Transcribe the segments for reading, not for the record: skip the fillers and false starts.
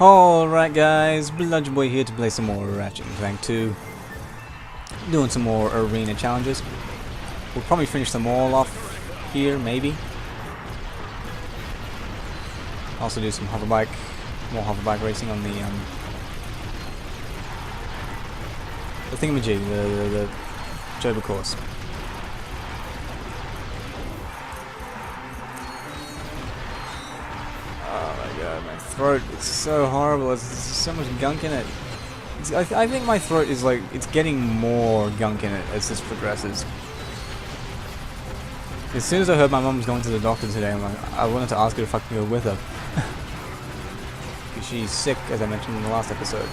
Alright guys, Bludgeon Boy here to play some more Ratchet Clank 2. Doing some more arena challenges. We'll probably finish them all off here, maybe. Also do some hoverbike, more hoverbike racing on the thingamajig, the Joba course. My throat, it's so horrible. There's so much gunk in it. I think my throat is like, it's getting more gunk in it as this progresses. As soon as I heard my mum was going to the doctor today, I wanted to ask her if I could go with her. Because she's sick, as I mentioned in the last episode.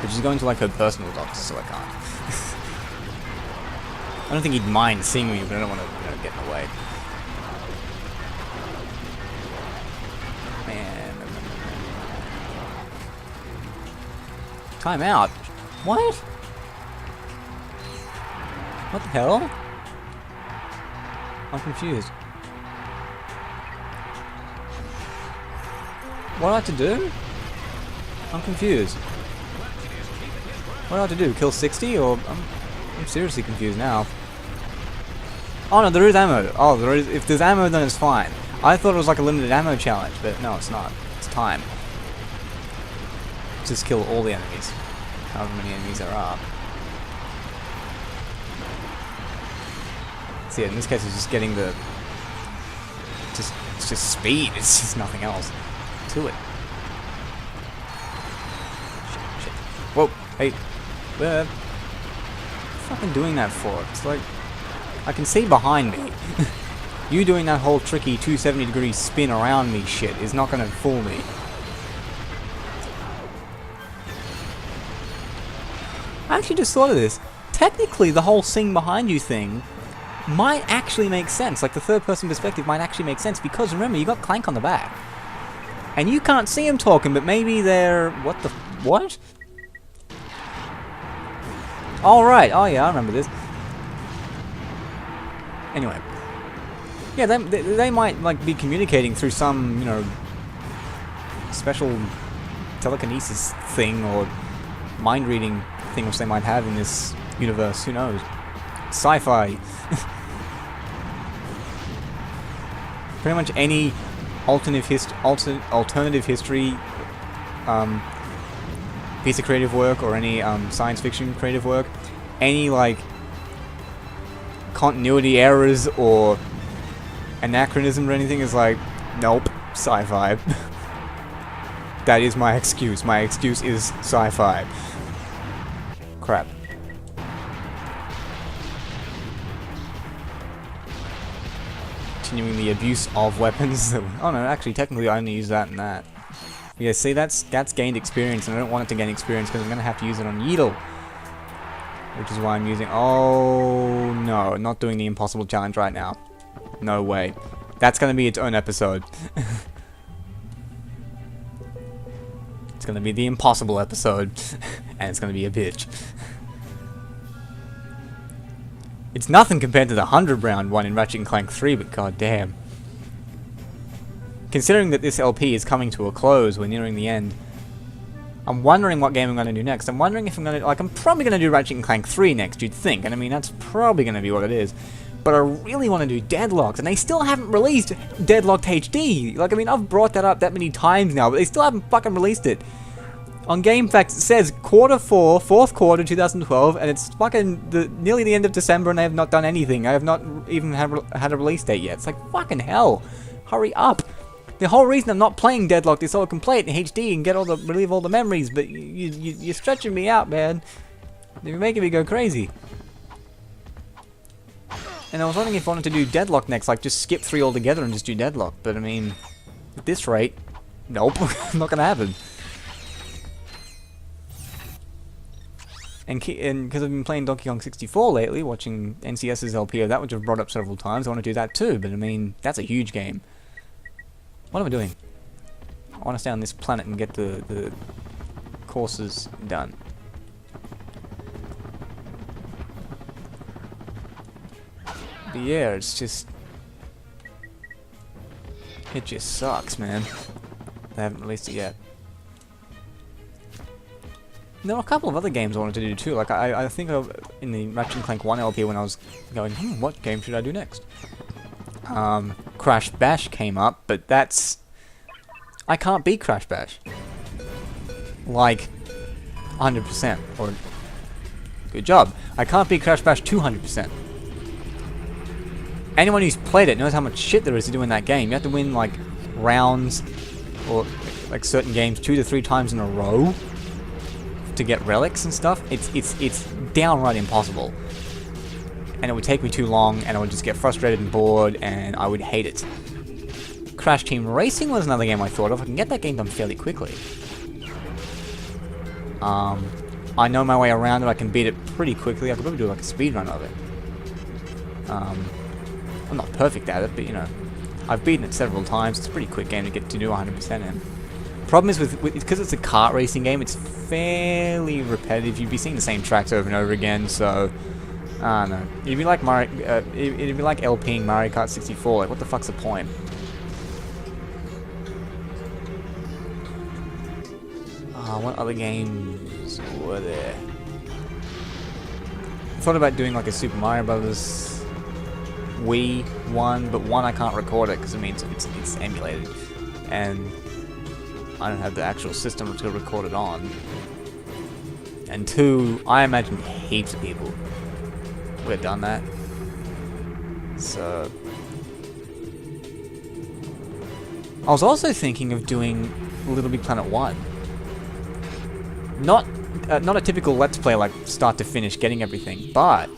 But she's going to like her personal doctor, so I can't. I don't think he'd mind seeing me, but I don't want to get in the way. Time out. What? What the hell? I'm confused. What do I have to do? I'm confused. What do I have to do? Kill 60 or I'm seriously confused now. Oh no, there is ammo. Oh, there is. If there's ammo, then it's fine. I thought it was like a limited ammo challenge, but no, it's not. It's time. Just kill all the enemies. However many enemies there are. So yeah, in this case it's just getting the... It's just speed, it's just nothing else to it. Shit. Whoa, hey. What are you fucking doing that for? It's like... I can see behind me. You doing that whole tricky 270-degree spin around me shit is not gonna fool me. I actually just thought of this. Technically, the whole sing behind you thing might actually make sense. Like, the third-person perspective might actually make sense. Because, remember, you got Clank on the back. And you can't see him talking, but maybe they're... What the... What? Oh, right. Oh, yeah, I remember this. Anyway. Yeah, they might, like, be communicating through some, you know, special telekinesis thing or mind-reading thing which they might have in this universe. Who knows? Sci-fi. Pretty much any alternative history piece of creative work or any science fiction creative work, any like continuity errors or anachronism or anything is like, nope, sci-fi. That is my excuse. My excuse is sci-fi. Crap. Continuing the abuse of weapons. Oh no, actually, technically I only use that and that. Yeah, see, that's gained experience, and I don't want it to gain experience because I'm going to have to use it on Yeetle. Which is why I'm using... Oh, no, not doing the impossible challenge right now. No way. That's going to be its own episode. It's going to be the impossible episode. And it's going to be a bitch. It's nothing compared to the 100-round one in Ratchet Clank 3, but goddamn. Considering that this LP is coming to a close, we're nearing the end. I'm wondering what game I'm going to do next. I'm wondering if I'm going to... Like, I'm probably going to do Ratchet Clank 3 next, you'd think. And I mean, that's probably going to be what it is. But I really want to do Deadlocked, and they still haven't released Deadlocked HD. Like, I mean, I've brought that up that many times now, but they still haven't fucking released it. On GameFAQs, it says Q4, 4th quarter 2012, and it's fucking nearly the end of December, and they have not done anything. I have not even had a release date yet. It's like, fucking hell. Hurry up. The whole reason I'm not playing Deadlocked is so I can play it in HD and get relive all the memories, but you're stretching me out, man. You're making me go crazy. And I was wondering if I wanted to do Deadlock next, like just skip 3 altogether and just do Deadlock. But I mean, at this rate, nope, not gonna happen. And because I've been playing Donkey Kong 64 lately, watching NCS's LP of that, which I've brought up several times, I want to do that too. But I mean, that's a huge game. What am I doing? I want to stay on this planet and get the courses done. But yeah, it's just... It just sucks, man. They haven't released it yet. There were a couple of other games I wanted to do too. Like I think in the Ratchet Clank 1 LP when I was going, what game should I do next? Crash Bash came up, but that's... I can't beat Crash Bash. Like, 100%. Or, good job. I can't beat Crash Bash 200%. Anyone who's played it knows how much shit there is to do in that game. You have to win, like, rounds, or, like, certain games 2 to 3 times in a row to get relics and stuff. It's downright impossible. And it would take me too long, and I would just get frustrated and bored, and I would hate it. Crash Team Racing was another game I thought of. I can get that game done fairly quickly. I know my way around it. I can beat it pretty quickly. I could probably do like a speed run of it. I'm not perfect at it, but you know, I've beaten it several times. It's a pretty quick game to get to do 100% in. Problem is because it's a kart racing game, it's fairly repetitive. You'd be seeing the same tracks over and over again, so I don't know. It'd be like it'd be like LPing Mario Kart 64. Like, what the fuck's the point? What other games were there? I thought about doing like a Super Mario Brothers Wii one, but one, I can't record it because it means it's emulated, and I don't have the actual system to record it on. And two, I imagine heaps of people would have done that. So I was also thinking of doing Little Big Planet 1. Not a typical Let's Play, like start to finish, getting everything, but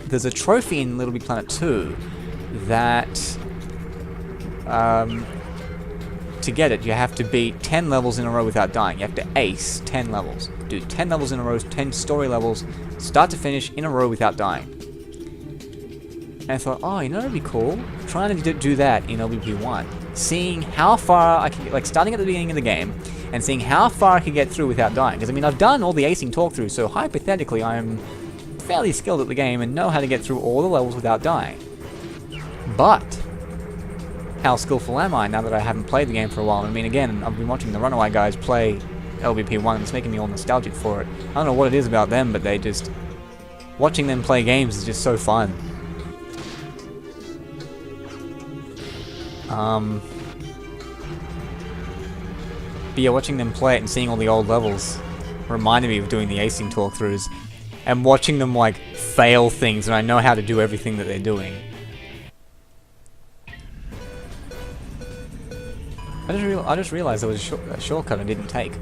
there's a trophy in Little Big Planet 2 that, to get it, you have to beat 10 levels in a row without dying. You have to ace 10 levels. Do 10 levels in a row, 10 story levels, start to finish, in a row without dying. And I thought, oh, you know what would be cool? Trying to do that in LBP1. Seeing how far I can get, like starting at the beginning of the game, and seeing how far I can get through without dying. Because, I mean, I've done all the acing talkthroughs, so hypothetically I am fairly skilled at the game and know how to get through all the levels without dying. But how skillful am I now that I haven't played the game for a while? I mean, again, I've been watching the Runaway guys play LBP1, and it's making me all nostalgic for it. I don't know what it is about them, but they just... watching them play games is just so fun. But yeah, watching them play it and seeing all the old levels reminded me of doing the acing talkthroughs and watching them like fail things, and I know how to do everything that they're doing. I just realized there was a shortcut I didn't take.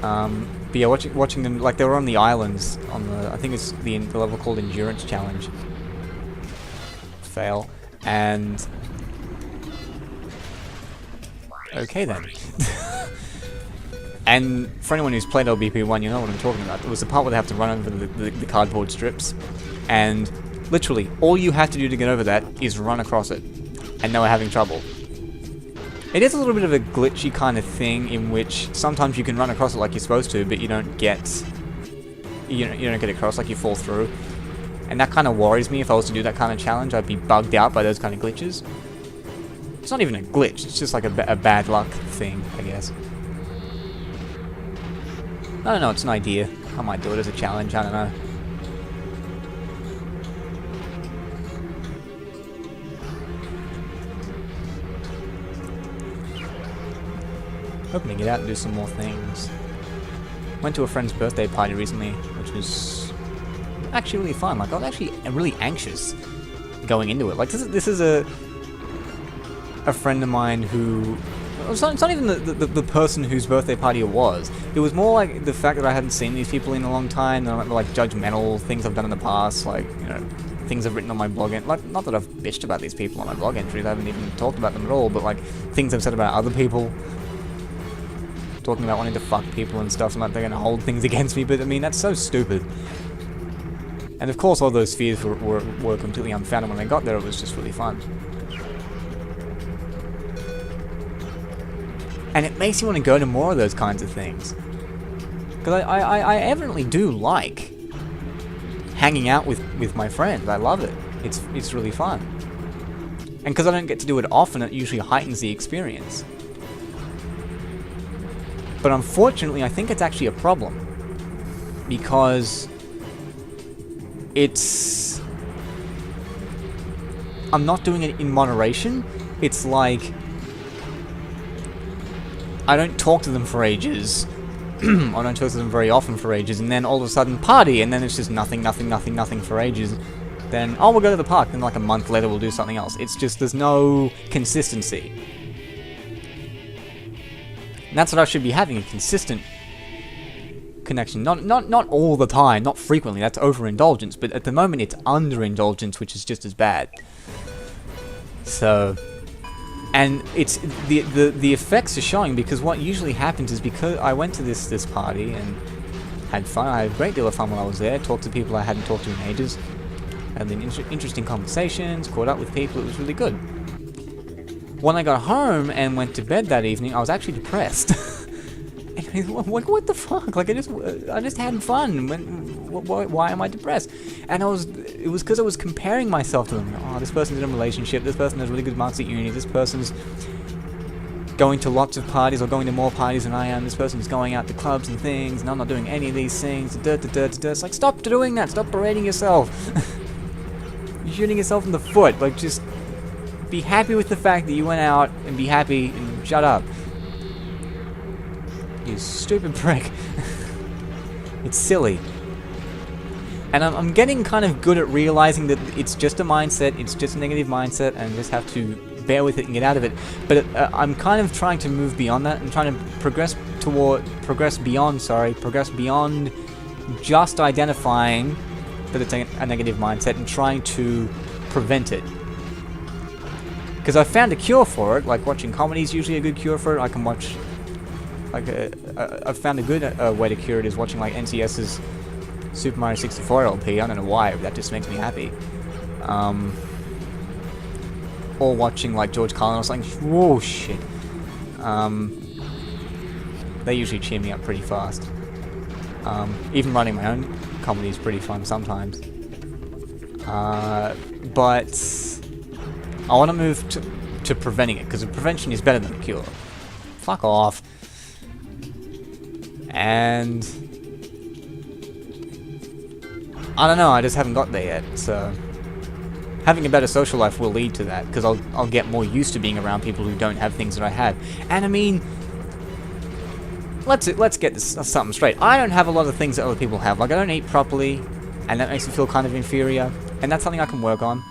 But yeah, watching them, like they were on the islands on the, I think it's the level called Endurance Challenge. Fail. And okay then. And for anyone who's played LBP1, you know what I'm talking about. It was the part where they have to run over the cardboard strips, and literally all you have to do to get over that is run across it, and now we're having trouble. It is a little bit of a glitchy kind of thing in which sometimes you can run across it like you're supposed to, but you don't get across, like you fall through. And that kind of worries me. If I was to do that kind of challenge, I'd be bugged out by those kind of glitches. It's not even a glitch, it's just like a bad luck thing, I guess. I don't know, it's an idea. I might do it as a challenge, I don't know. Hoping to get out and do some more things. Went to a friend's birthday party recently, which was actually really fun. Like, I was actually really anxious going into it. Like, this is a friend of mine who... It's not even the person whose birthday party it was. It was more like the fact that I hadn't seen these people in a long time, and like judgmental things I've done in the past, like, you know, things I've written on my blog. Like, not that I've bitched about these people on my blog entries, I haven't even talked about them at all, but like, things I've said about other people. Talking about wanting to fuck people and stuff, and like they're gonna hold things against me, but I mean, that's so stupid. And of course all those fears were completely unfounded. When I got there, it was just really fun. And it makes you want to go to more of those kinds of things. Because I evidently do like hanging out with my friends. I love it. It's really fun. And because I don't get to do it often, it usually heightens the experience. But unfortunately, I think it's actually a problem. Because I'm not doing it in moderation. It's like I don't talk to them for ages. I don't talk to them very often for ages, and then all of a sudden party, and then it's just nothing for ages. Then, oh, we'll go to the park, then like a month later we'll do something else. It's just, there's no consistency. And that's what I should be having, a consistent connection. Not all the time, not frequently, that's overindulgence, but at the moment it's underindulgence, which is just as bad. So, and it's, the effects are showing, because what usually happens is, because I went to this party and had fun, I had a great deal of fun while I was there, talked to people I hadn't talked to in ages, had interesting conversations, caught up with people, it was really good. When I got home and went to bed that evening, I was actually depressed. And what the fuck? Like, I just had fun. Why am I depressed? And it was because I was comparing myself to them. Oh, this person's in a relationship, this person has really good marks at uni, this person's going to lots of parties or going to more parties than I am, this person's going out to clubs and things, and I'm not doing any of these things. It's like, stop doing that, stop berating yourself. You're shooting yourself in the foot. Like, just be happy with the fact that you went out, and be happy, and shut up. You stupid prick. It's silly. And I'm getting kind of good at realizing that it's just a mindset, it's just a negative mindset, and I just have to bear with it and get out of it. But I'm kind of trying to move beyond that, and trying to progress beyond just identifying that it's a negative mindset and trying to prevent it. Because I've found a cure for it, like watching comedy is usually a good cure for it. I can watch, like, I've found a good way to cure it is watching, like, NCS's Super Mario 64 LP. I don't know why, but that just makes me happy. Or watching, like, George Carlin or something. Whoa, shit. They usually cheer me up pretty fast. Even writing my own comedy is pretty fun sometimes. But I want to move to preventing it, because prevention is better than the cure. Fuck off. And I don't know, I just haven't got there yet, so having a better social life will lead to that, because I'll get more used to being around people who don't have things that I have. And I mean, let's get this something straight. I don't have a lot of things that other people have. Like, I don't eat properly, and that makes me feel kind of inferior, and that's something I can work on.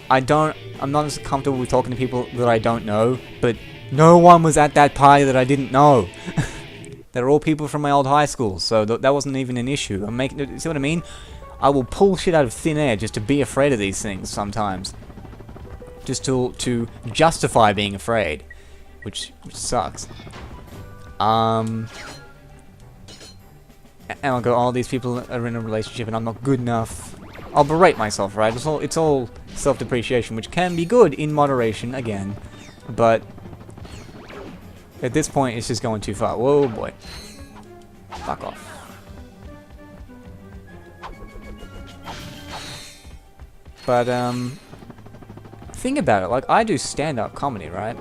I'm not as comfortable with talking to people that I don't know, but no one was at that party that I didn't know. They're all people from my old high school, so that wasn't even an issue. See what I mean? I will pull shit out of thin air just to be afraid of these things sometimes. Just to justify being afraid, which sucks. And I'll go, oh, these people are in a relationship and I'm not good enough. I'll berate myself, right? It's all self-depreciation, which can be good in moderation, again. But at this point, it's just going too far. Whoa, boy. Fuck off. But, think about it. Like, I do stand-up comedy, right?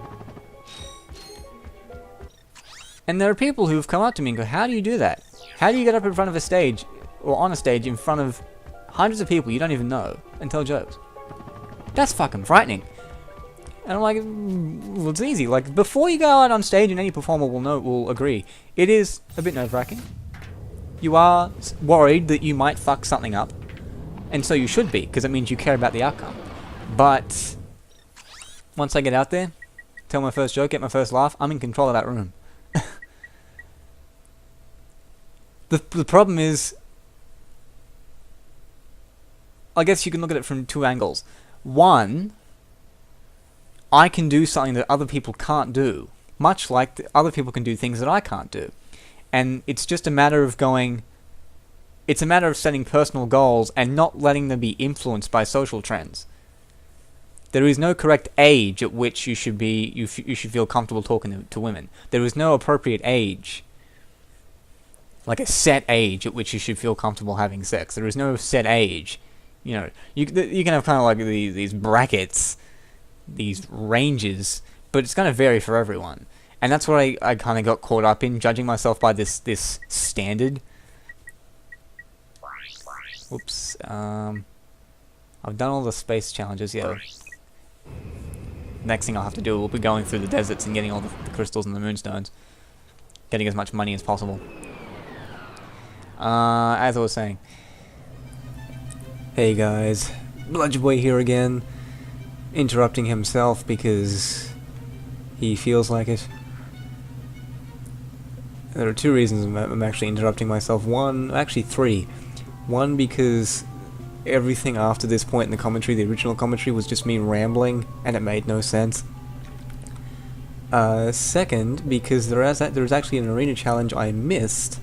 And there are people who've come up to me and go, how do you do that? How do you get up in front of a stage, or on a stage in front of hundreds of people you don't even know, and tell jokes? That's fucking frightening. And I'm like, well, it's easy. Like, before you go out on stage, and any performer will agree, it is a bit nerve-wracking. You are worried that you might fuck something up, and so you should be, because it means you care about the outcome. But once I get out there, tell my first joke, get my first laugh, I'm in control of that room. The problem is, I guess you can look at it from two angles. One, I can do something that other people can't do, much like other people can do things that I can't do. And it's just a matter of it's a matter of setting personal goals and not letting them be influenced by social trends. There is no correct age at which you should feel comfortable talking to women. There is no appropriate age, like a set age at which you should feel comfortable having sex. There is no set age. You know, you can have kind of like these brackets these ranges, but it's going to vary for everyone. And that's what I kind of got caught up in, judging myself by this standard. Whoops. I've done all the space challenges, yeah. Next thing I'll have to do will be going through the deserts and getting all the crystals and the moonstones. Getting as much money as possible. As I was saying. Hey guys, Bludgerboy here again. Interrupting himself because he feels like it. There are two reasons I'm actually interrupting myself. Actually three. One, because everything after this point in the commentary, the original commentary, was just me rambling, and it made no sense. Second, because there is actually an arena challenge I missed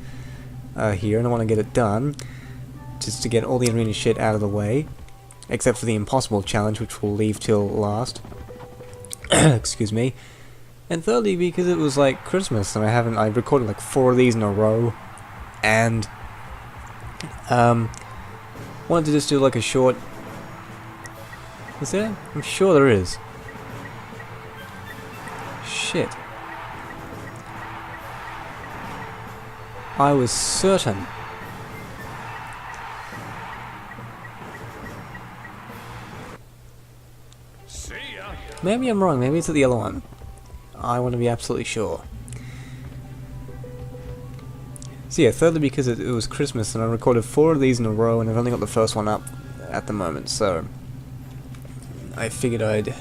here, and I want to get it done, just to get all the arena shit out of the way, except for the impossible challenge, which we'll leave till last. Excuse me. And thirdly, because it was like Christmas, and I recorded like 4 of these in a row, and wanted to just do like a short. Is there? I'm sure there is. Shit. I was certain. See ya. Maybe I'm wrong, maybe it's the other one. I want to be absolutely sure. So yeah, thirdly because it was Christmas and I recorded 4 of these in a row and I've only got the first one up at the moment, so I figured I'd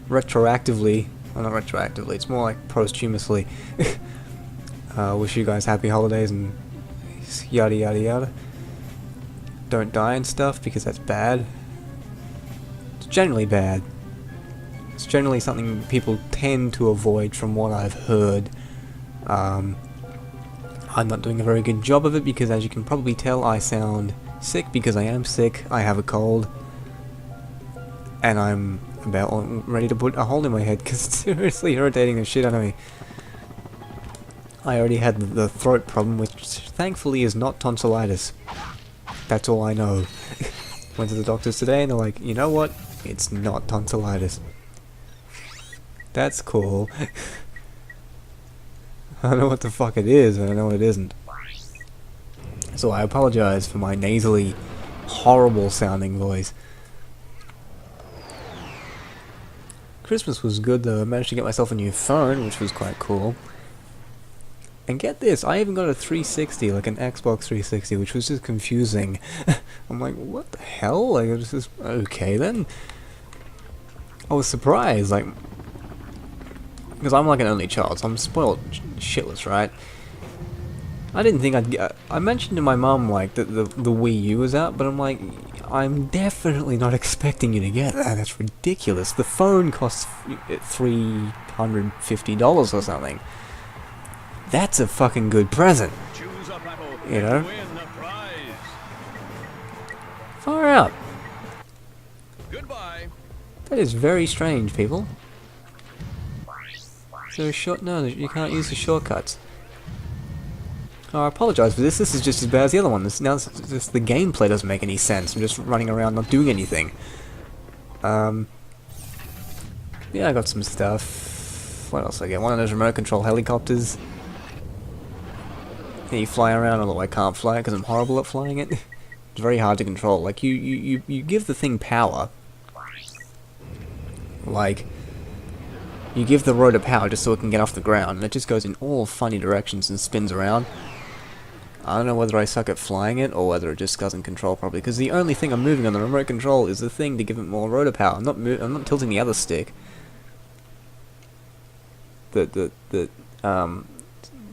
retroactively, well not retroactively, it's more like posthumously, wish you guys happy holidays and yada yada yada. Don't die and stuff because that's bad. It's generally bad. It's generally something people tend to avoid from what I've heard. I'm not doing a very good job of it because, as you can probably tell, I sound sick because I am sick. I have a cold. And I'm about ready to put a hole in my head because it's seriously irritating the shit out of me. I already had the throat problem, which thankfully is not tonsillitis. That's all I know. Went to the doctors today and they're like, you know what? It's not tonsillitis. That's cool. I don't know what the fuck it is, and I know it isn't. So I apologize for my nasally, horrible sounding voice. Christmas was good though. I managed to get myself a new phone, which was quite cool. And get this, I even got a 360, like an Xbox 360, which was just confusing. I'm like, what the hell? Like, it was just, okay then. I was surprised, like, because I'm like an only child, so I'm spoiled shitless, right? I didn't think I'd get... I mentioned to my mum, like, that the Wii U was out, but I'm like, I'm definitely not expecting you to get that. That's ridiculous. The phone costs $350 or something. That's a fucking good present. You know? Far out. Goodbye. That is very strange, people. So no, you can't use the shortcuts. Oh, I apologize for this. This is just as bad as the other one. Now the gameplay doesn't make any sense. I'm just running around not doing anything. Yeah, I got some stuff. What else I get? One of those remote control helicopters. Yeah, you fly around, although I can't fly because I'm horrible at flying it. It's very hard to control. Like you give the thing power. Like, you give the rotor power just so it can get off the ground, and it just goes in all funny directions and spins around. I don't know whether I suck at flying it, or whether it just doesn't control properly, because the only thing I'm moving on the remote control is the thing to give it more rotor power. I'm not tilting the other stick. That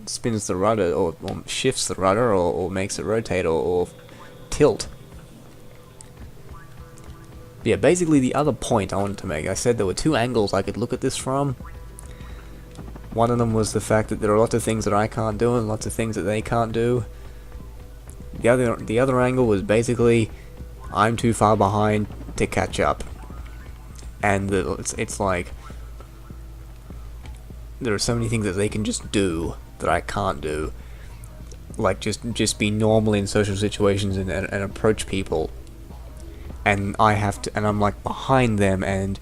spins the rudder, or shifts the rudder, or makes it rotate, or tilt. Yeah, basically the other point I wanted to make, I said there were 2 angles I could look at this from. One of them was the fact that there are lots of things that I can't do and lots of things that they can't do. The other angle was basically I'm too far behind to catch up. And it's like there are so many things that they can just do that I can't do. Like just be normal in social situations and approach people. And I have to, and I'm like behind them, and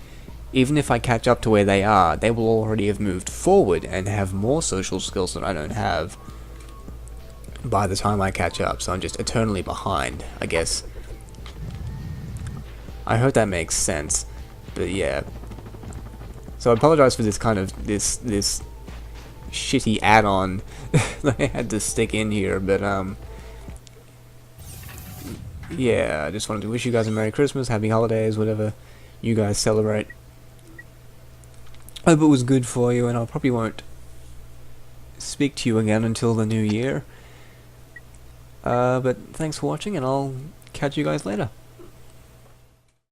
even if I catch up to where they are, they will already have moved forward and have more social skills that I don't have by the time I catch up, so I'm just eternally behind, I guess. I hope that makes sense, but yeah. So I apologize for this kind of, this shitty add-on that I had to stick in here, but yeah, I just wanted to wish you guys a Merry Christmas, Happy Holidays, whatever you guys celebrate. Hope it was good for you, and I probably won't speak to you again until the new year. But thanks for watching, and I'll catch you guys later.